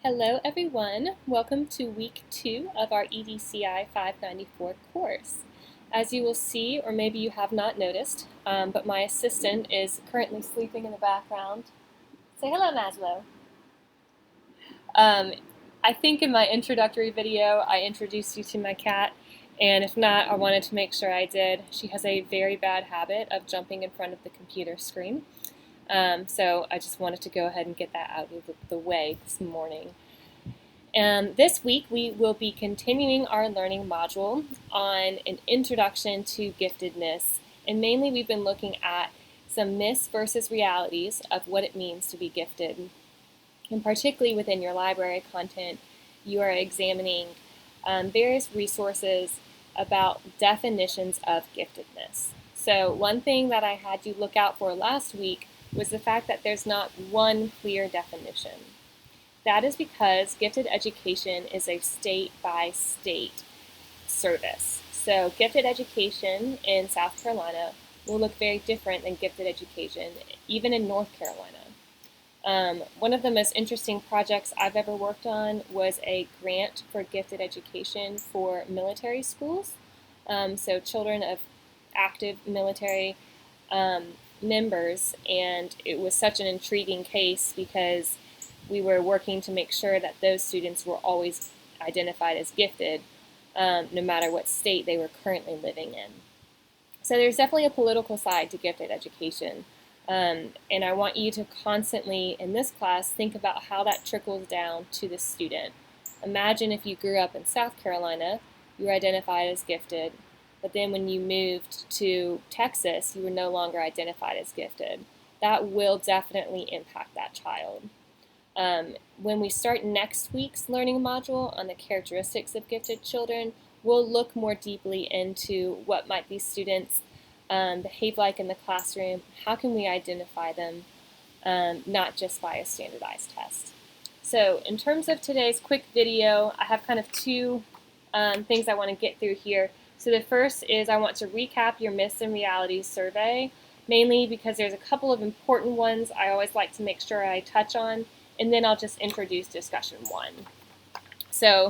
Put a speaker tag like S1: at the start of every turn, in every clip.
S1: Hello everyone, welcome to week 2 of our EDCI 594 course. As you will see, or maybe you have not noticed, but my assistant is currently sleeping in the background. Say hello, Maslow. I think in my introductory video I introduced you to my cat, and if not, I wanted to make sure I did. She has a very bad habit of jumping in front of the computer screen. So I just wanted to go ahead and get that out of the way this morning. And this week we will be continuing our learning module on an introduction to giftedness. And mainly we've been looking at some myths versus realities of what it means to be gifted. And particularly within your library content, you are examining various resources about definitions of giftedness. So one thing that I had you look out for last week was the fact that there's not one clear definition. That is because gifted education is a state-by-state service. So gifted education in South Carolina will look very different than gifted education even in North Carolina. One of the most interesting projects I've ever worked on was a grant for gifted education for military schools. So children of active military members, and it was such an intriguing case because we were working to make sure that those students were always identified as gifted, no matter what state they were currently living in. So there's definitely a political side to gifted education, and I want you to constantly, in this class, think about how that trickles down to the student. Imagine if you grew up in South Carolina, you were identified as gifted, but then when you moved to Texas, you were no longer identified as gifted. That will definitely impact that child. When we start next week's learning module on the characteristics of gifted children, we'll look more deeply into what might these students behave like in the classroom. How can we identify them, not just by a standardized test. So in terms of today's quick video, I have kind of two things I want to get through here. So the first is I want to recap your myths and realities survey, mainly because there's a couple of important ones I always like to make sure I touch on, and then I'll just introduce discussion 1. So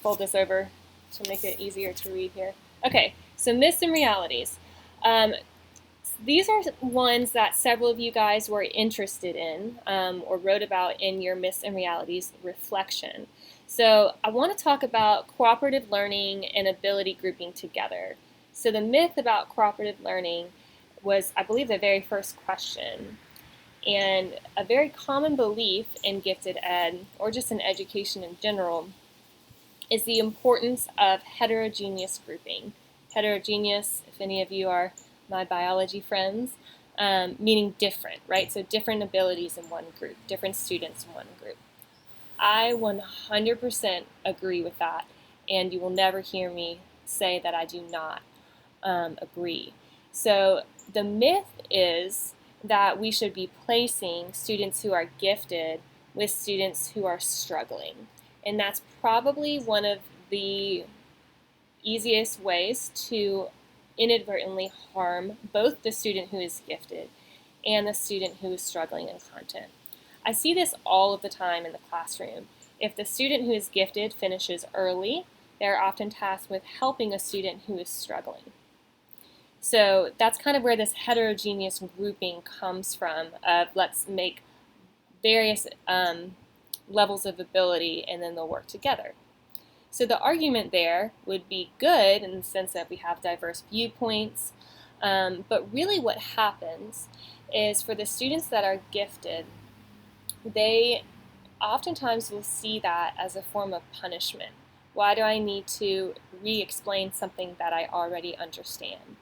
S1: fold this over to make it easier to read here. Okay, so myths and realities. These are ones that several of you guys were interested in or wrote about in your myths and realities reflection. So I want to talk about cooperative learning and ability grouping together. So the myth about cooperative learning was, I believe, the very first question. And a very common belief in gifted ed, or just in education in general, is the importance of heterogeneous grouping. Heterogeneous, if any of you are my biology friends, meaning different, right? So different abilities in one group, different students in one group. I 100% agree with that, and you will never hear me say that I do not agree. So the myth is that we should be placing students who are gifted with students who are struggling. And that's probably one of the easiest ways to inadvertently harm both the student who is gifted and the student who is struggling in content. I see this all of the time in the classroom. If the student who is gifted finishes early, they're often tasked with helping a student who is struggling. So that's kind of where this heterogeneous grouping comes from, of let's make various levels of ability and then they'll work together. So the argument there would be good in the sense that we have diverse viewpoints, but really what happens is for the students that are gifted, they oftentimes will see that as a form of punishment. Why do I need to re-explain something that I already understand?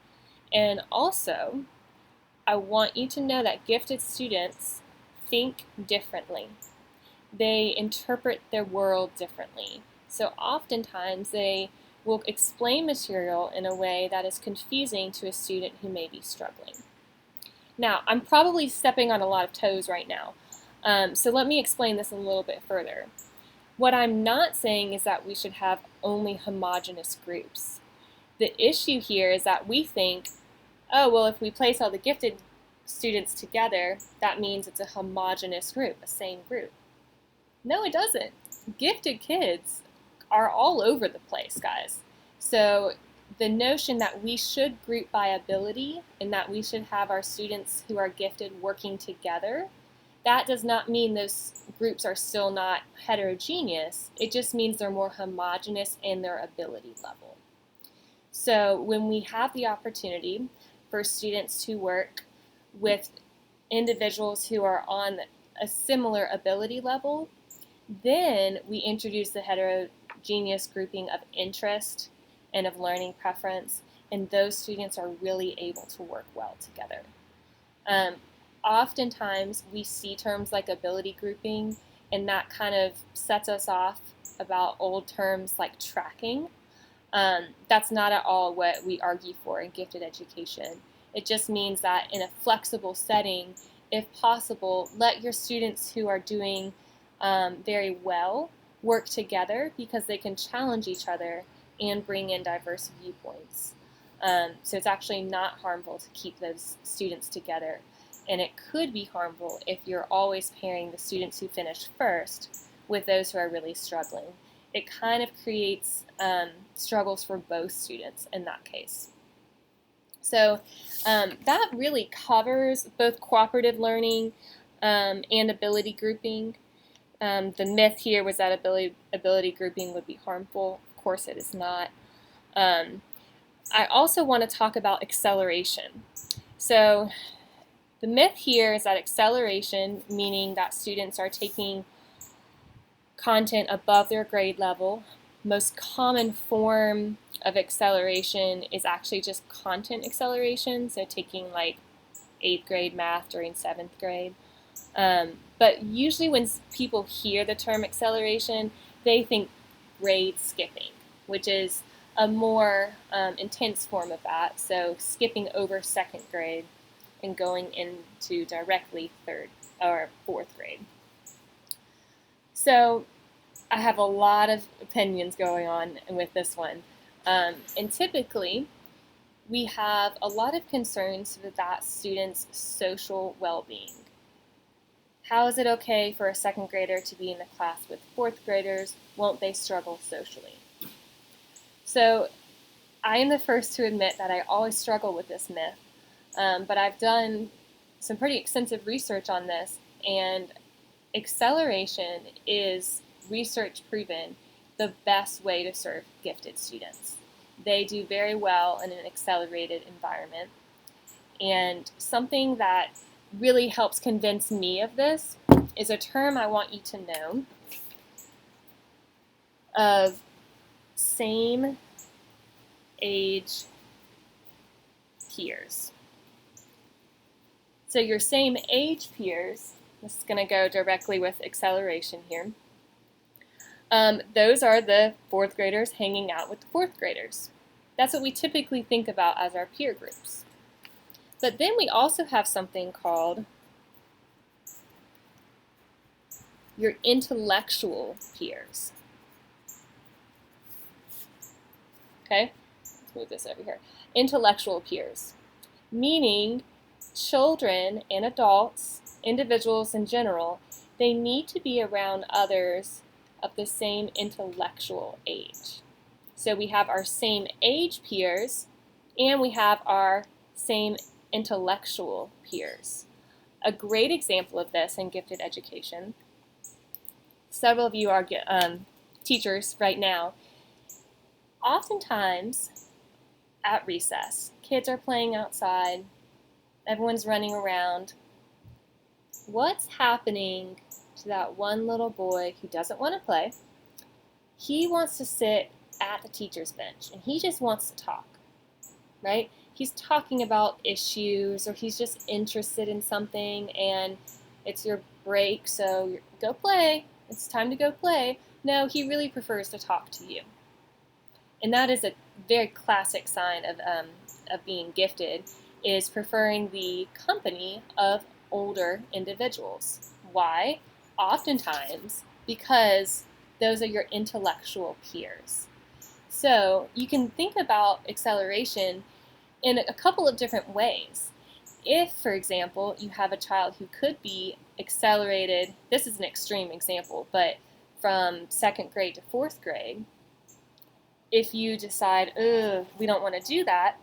S1: And also, I want you to know that gifted students think differently. They interpret their world differently. So oftentimes they will explain material in a way that is confusing to a student who may be struggling. Now, I'm probably stepping on a lot of toes right now. So let me explain this a little bit further. What I'm not saying is that we should have only homogeneous groups. The issue here is that we think, oh, well, if we place all the gifted students together, that means it's a homogeneous group, a same group. No, it doesn't. gifted kids are all over the place, guys. So the notion that we should group by ability and that we should have our students who are gifted working together, that does not mean those groups are still not heterogeneous. It just means they're more homogeneous in their ability level. So when we have the opportunity for students to work with individuals who are on a similar ability level, then we introduce the heterogeneous grouping of interest and of learning preference, and those students are really able to work well together. Oftentimes we see terms like ability grouping, and that kind of sets us off about old terms like tracking. That's not at all what we argue for in gifted education. It just means that in a flexible setting, if possible, let your students who are doing very well work together because they can challenge each other and bring in diverse viewpoints. So it's actually not harmful to keep those students together. And it could be harmful if you're always pairing the students who finish first with those who are really struggling. It kind of creates struggles for both students in that case. So that really covers both cooperative learning and ability grouping. The myth here was that ability grouping would be harmful. Of course it is not. I also want to talk about acceleration. So the myth here is that acceleration, meaning that students are taking content above their grade level. Most common form of acceleration is actually just content acceleration, so taking like 8th grade math during 7th grade. But usually when people hear the term acceleration, they think grade skipping, which is a more intense form of that, so skipping over 2nd grade and going into directly 3rd or 4th grade. So I have a lot of opinions going on with this one. And typically, we have a lot of concerns with that student's social well-being. How is it okay for a 2nd grader to be in a class with 4th graders? Won't they struggle socially? So I am the first to admit that I always struggle with this myth, but I've done some pretty extensive research on this, and acceleration is research proven the best way to serve gifted students. They do very well in an accelerated environment. And something that really helps convince me of this is a term I want you to know of same age peers. So your same age peers, this is going to go directly with acceleration here. Those are the 4th graders hanging out with the 4th graders. That's what we typically think about as our peer groups. But then we also have something called your intellectual peers. Okay, let's move this over here. Intellectual peers, meaning children and adults, individuals in general, they need to be around others of the same intellectual age. So we have our same age peers and we have our same intellectual peers. A great example of this in gifted education, several of you are teachers right now. Oftentimes at recess, kids are playing outside, everyone's running around. What's happening to that one little boy who doesn't want to play? He wants to sit at the teacher's bench and he just wants to talk, right? He's talking about issues or he's just interested in something and it's your break, so go play. It's time to go play. No, he really prefers to talk to you. And that is a very classic sign of being gifted, is preferring the company of older individuals. Why? Oftentimes because those are your intellectual peers. So you can think about acceleration in a couple of different ways. If, for example, you have a child who could be accelerated, this is an extreme example, but from 2nd grade to 4th grade, if you decide, we don't want to do that,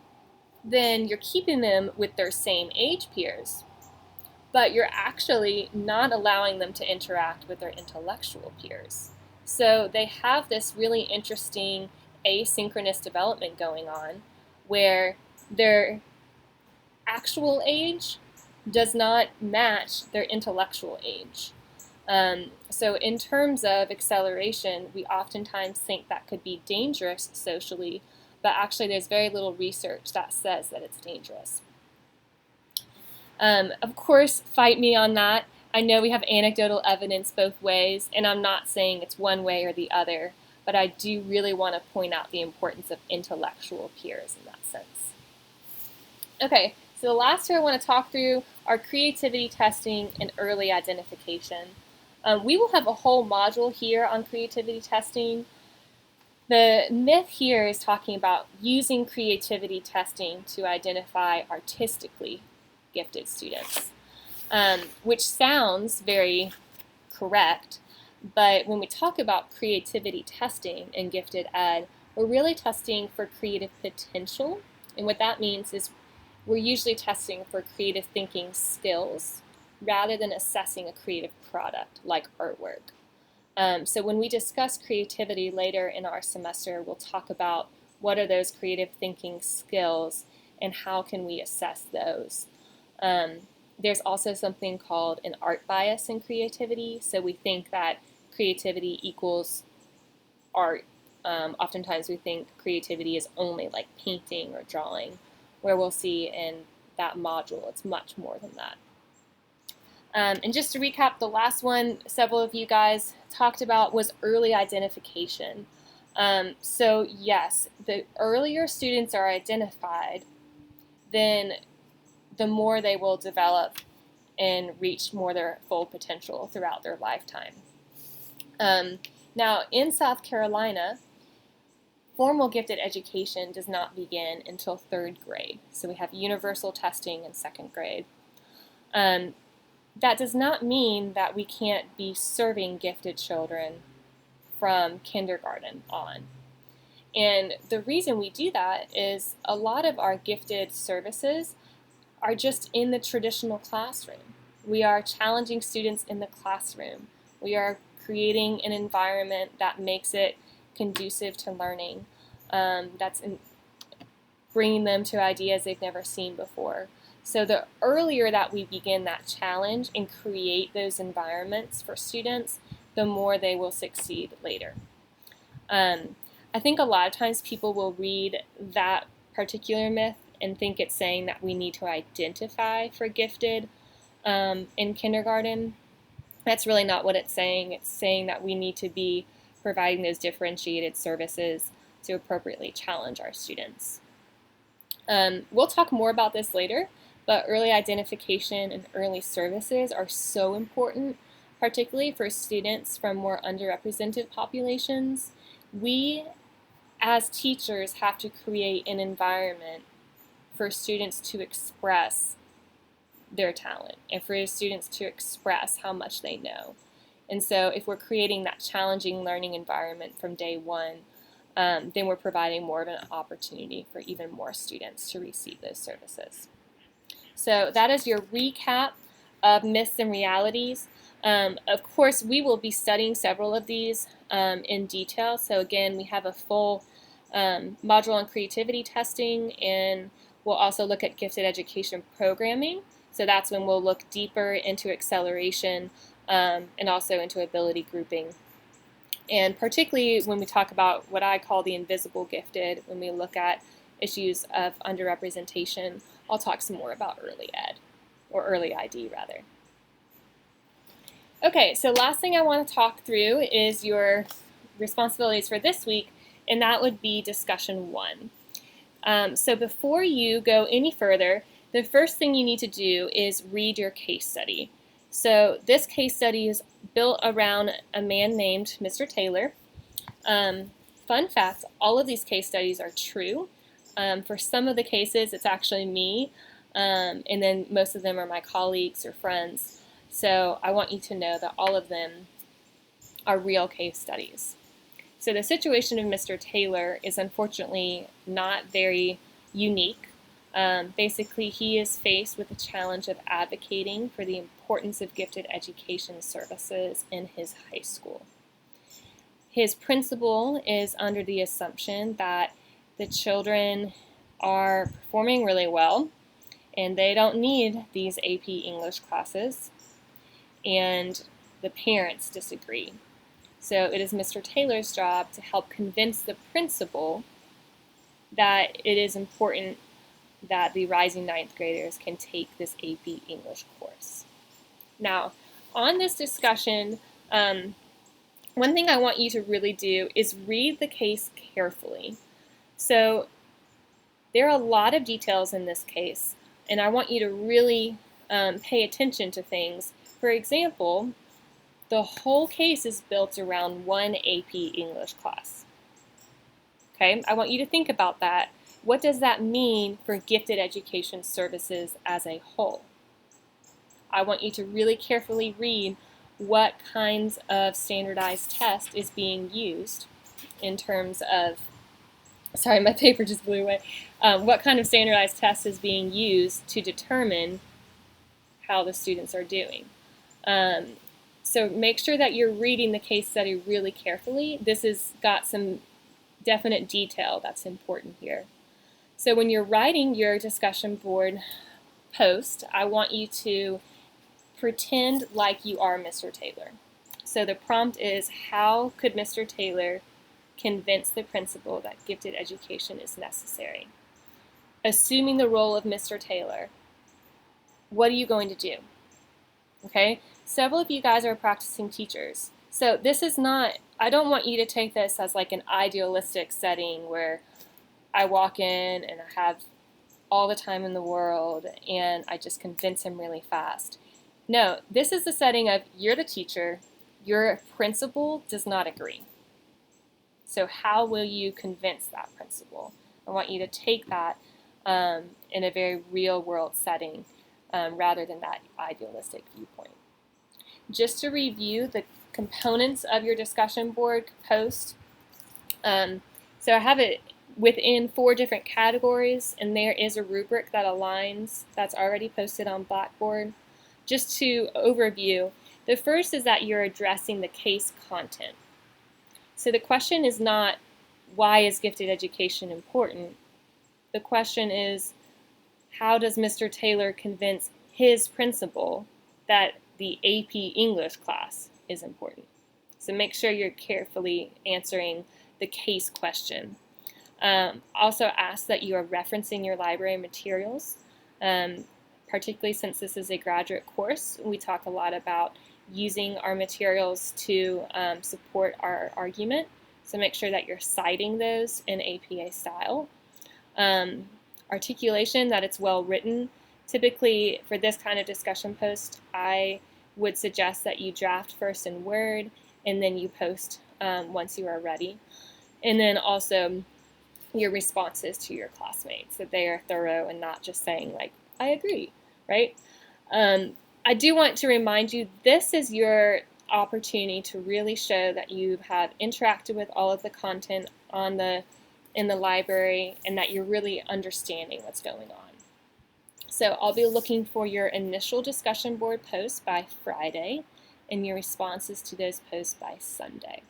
S1: then you're keeping them with their same age peers, but you're actually not allowing them to interact with their intellectual peers. So they have this really interesting asynchronous development going on where their actual age does not match their intellectual age. So in terms of acceleration, we oftentimes think that could be dangerous socially, but actually there's very little research that says that it's dangerous. Of course, fight me on that. I know we have anecdotal evidence both ways, and I'm not saying it's one way or the other, but I do really want to point out the importance of intellectual peers in that sense. Okay, so the last two I want to talk through are creativity testing and early identification. We will have a whole module here on creativity testing. The myth here is talking about using creativity testing to identify artistically gifted students, which sounds very correct, but when we talk about creativity testing in gifted ed, we're really testing for creative potential, and what that means is we're usually testing for creative thinking skills rather than assessing a creative product like artwork. So when we discuss creativity later in our semester, we'll talk about what are those creative thinking skills and how can we assess those. There's also something called an art bias in creativity. So we think that creativity equals art. Oftentimes we think creativity is only like painting or drawing, where we'll see in that module it's much more than that. And just to recap, the last one several of you guys talked about was early identification. So yes, the earlier students are identified, then the more they will develop and reach more their full potential throughout their lifetime. Now, in South Carolina, formal gifted education does not begin until 3rd grade. So we have universal testing in 2nd grade. That does not mean that we can't be serving gifted children from kindergarten on. And the reason we do that is a lot of our gifted services are just in the traditional classroom. We are challenging students in the classroom. We are creating an environment that makes it conducive to learning, that's bringing them to ideas they've never seen before. So the earlier that we begin that challenge and create those environments for students, the more they will succeed later. I think a lot of times people will read that particular myth and think it's saying that we need to identify for gifted in kindergarten. That's really not what it's saying. It's saying that we need to be providing those differentiated services to appropriately challenge our students. We'll talk more about this later, but early identification and early services are so important, particularly for students from more underrepresented populations. We, as teachers, have to create an environment for students to express their talent and for students to express how much they know. And so if we're creating that challenging learning environment from day one, then we're providing more of an opportunity for even more students to receive those services. So that is your recap of myths and realities. Of course, we will be studying several of these in detail. So again, we have a full module on creativity testing, and we'll also look at gifted education programming. So that's when we'll look deeper into acceleration and also into ability grouping. And particularly when we talk about what I call the invisible gifted, when we look at issues of underrepresentation, I'll talk some more about early ed, or early ID rather. Okay, so last thing I want to talk through is your responsibilities for this week, and that would be discussion 1. So before you go any further, the first thing you need to do is read your case study. So this case study is built around a man named Mr. Taylor. Fun fact, all of these case studies are true. For some of the cases, it's actually me, and then most of them are my colleagues or friends. So I want you to know that all of them are real case studies. So the situation of Mr. Taylor is unfortunately not very unique. Basically, he is faced with the challenge of advocating for the importance of gifted education services in his high school. His principal is under the assumption that the children are performing really well and they don't need these AP English classes, and the parents disagree. So it is Mr. Taylor's job to help convince the principal that it is important that the rising ninth graders can take this AP English course. Now, on this discussion, one thing I want you to really do is read the case carefully. So there are a lot of details in this case, and I want you to really pay attention to things. For example, the whole case is built around one AP English class. Okay, I want you to think about that. What does that mean for gifted education services as a whole? I want you to really carefully read what kinds of standardized test is being used in terms of, sorry, my paper just blew away. What kind of standardized test is being used to determine how the students are doing? So make sure that you're reading the case study really carefully. This has got some definite detail that's important here. So when you're writing your discussion board post, I want you to pretend like you are Mr. Taylor. So the prompt is, how could Mr. Taylor convince the principal that gifted education is necessary? Assuming the role of Mr. Taylor, what are you going to do? Okay, several of you guys are practicing teachers. So this is not, I don't want you to take this as like an idealistic setting where I walk in and I have all the time in the world and I just convince him really fast. No, this is the setting of you're the teacher, your principal does not agree. So how will you convince that principal? I want you to take that in a very real world setting rather than that idealistic viewpoint. Just to review the components of your discussion board post, so I have it within 4 different categories, and there is a rubric that aligns that's already posted on Blackboard. Just to overview, the first is that you're addressing the case content. So the question is not, why is gifted education important? The question is, how does Mr. Taylor convince his principal that the AP English class is important? So make sure you're carefully answering the case question. Also ask that you are referencing your library materials, particularly since this is a graduate course. We talk a lot about using our materials to support our argument. So make sure that you're citing those in APA style. Articulation, that it's well written. Typically for this kind of discussion post, I would suggest that you draft first in Word and then you post once you are ready. And then also your responses to your classmates, that they are thorough and not just saying like, I agree, right? I do want to remind you, this is your opportunity to really show that you have interacted with all of the content in the library and that you're really understanding what's going on. So I'll be looking for your initial discussion board posts by Friday and your responses to those posts by Sunday.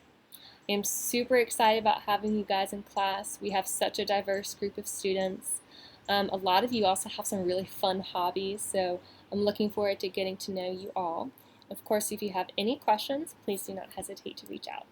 S1: I'm super excited about having you guys in class. We have such a diverse group of students. A lot of you also have some really fun hobbies, so I'm looking forward to getting to know you all. Of course, if you have any questions, please do not hesitate to reach out.